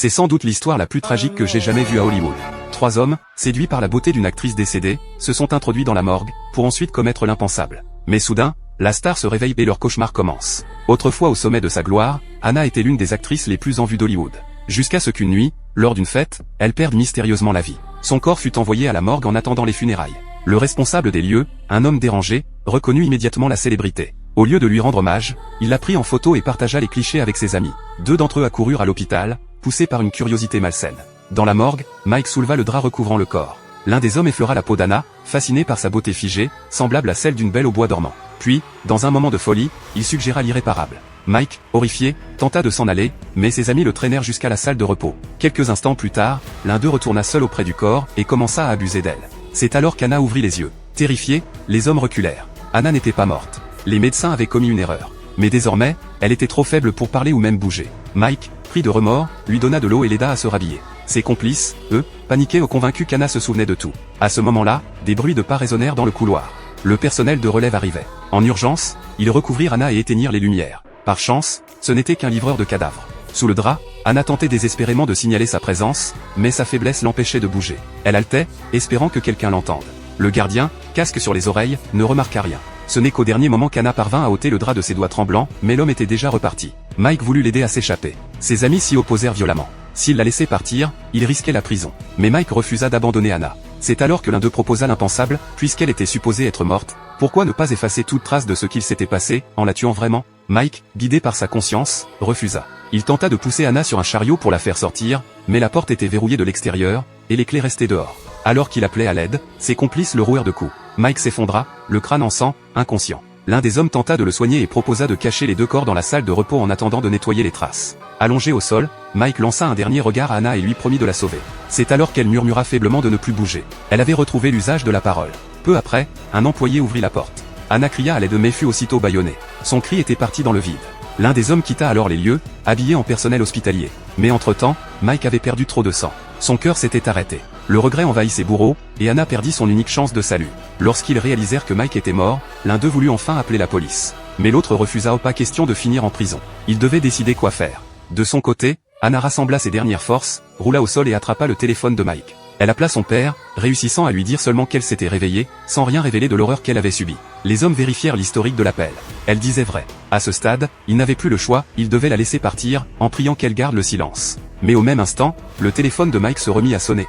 C'est sans doute l'histoire la plus tragique que j'ai jamais vue à Hollywood. 3 hommes, séduits par la beauté d'une actrice décédée, se sont introduits dans la morgue, pour ensuite commettre l'impensable. Mais soudain, la star se réveille et leur cauchemar commence. Autrefois au sommet de sa gloire, Anna était l'une des actrices les plus en vue d'Hollywood. Jusqu'à ce qu'une nuit, lors d'une fête, elle perde mystérieusement la vie. Son corps fut envoyé à la morgue en attendant les funérailles. Le responsable des lieux, un homme dérangé, reconnut immédiatement la célébrité. Au lieu de lui rendre hommage, il la prit en photo et partagea les clichés avec ses amis. 2 d'entre eux accoururent à l'hôpital, poussés par une curiosité malsaine. Dans la morgue, Mike souleva le drap recouvrant le corps. L'un des hommes effleura la peau d'Anna, fasciné par sa beauté figée, semblable à celle d'une belle au bois dormant. Puis, dans un moment de folie, il suggéra l'irréparable. Mike, horrifié, tenta de s'en aller, mais ses amis le traînèrent jusqu'à la salle de repos. Quelques instants plus tard, l'un d'eux retourna seul auprès du corps et commença à abuser d'elle. C'est alors qu'Anna ouvrit les yeux. Terrifiée, les hommes reculèrent. Anna n'était pas morte. Les médecins avaient commis une erreur. Mais désormais, elle était trop faible pour parler ou même bouger. Mike, pris de remords, lui donna de l'eau et l'aida à se rhabiller. Ses complices, eux, paniqués, convaincus qu'Anna se souvenait de tout. À ce moment-là, des bruits de pas résonnèrent dans le couloir. Le personnel de relève arrivait. En urgence, ils recouvrirent Anna et éteignirent les lumières. Par chance, ce n'était qu'un livreur de cadavres. Sous le drap, Anna tentait désespérément de signaler sa présence, mais sa faiblesse l'empêchait de bouger. Elle haletait, espérant que quelqu'un l'entende. Le gardien, casque sur les oreilles, ne remarqua rien. Ce n'est qu'au dernier moment qu'Anna parvint à ôter le drap de ses doigts tremblants, mais l'homme était déjà reparti. Mike voulut l'aider à s'échapper. Ses amis s'y opposèrent violemment. S'il la laissait partir, il risquait la prison. Mais Mike refusa d'abandonner Anna. C'est alors que l'un d'eux proposa l'impensable, puisqu'elle était supposée être morte, pourquoi ne pas effacer toute trace de ce qu'il s'était passé, en la tuant vraiment? Mike, guidé par sa conscience, refusa. Il tenta de pousser Anna sur un chariot pour la faire sortir, mais la porte était verrouillée de l'extérieur, et les clés restaient dehors. Alors qu'il appelait à l'aide, ses complices le rouèrent de coups. Mike s'effondra, le crâne en sang, inconscient. L'un des hommes tenta de le soigner et proposa de cacher les 2 corps dans la salle de repos en attendant de nettoyer les traces. Allongé au sol, Mike lança un dernier regard à Anna et lui promit de la sauver. C'est alors qu'elle murmura faiblement de ne plus bouger. Elle avait retrouvé l'usage de la parole. Peu après, un employé ouvrit la porte. Anna cria à l'aide mais fut aussitôt bâillonnée. Son cri était parti dans le vide. L'un des hommes quitta alors les lieux, habillé en personnel hospitalier. Mais entre-temps, Mike avait perdu trop de sang. Son cœur s'était arrêté. Le regret envahit ses bourreaux, et Anna perdit son unique chance de salut. Lorsqu'ils réalisèrent que Mike était mort, l'un d'eux voulut enfin appeler la police. Mais l'autre refusa, pas question de finir en prison. Il devait décider quoi faire. De son côté, Anna rassembla ses dernières forces, roula au sol et attrapa le téléphone de Mike. Elle appela son père, réussissant à lui dire seulement qu'elle s'était réveillée, sans rien révéler de l'horreur qu'elle avait subie. Les hommes vérifièrent l'historique de l'appel. Elle disait vrai. À ce stade, ils n'avaient plus le choix, ils devaient la laisser partir, en priant qu'elle garde le silence. Mais au même instant, le téléphone de Mike se remit à sonner.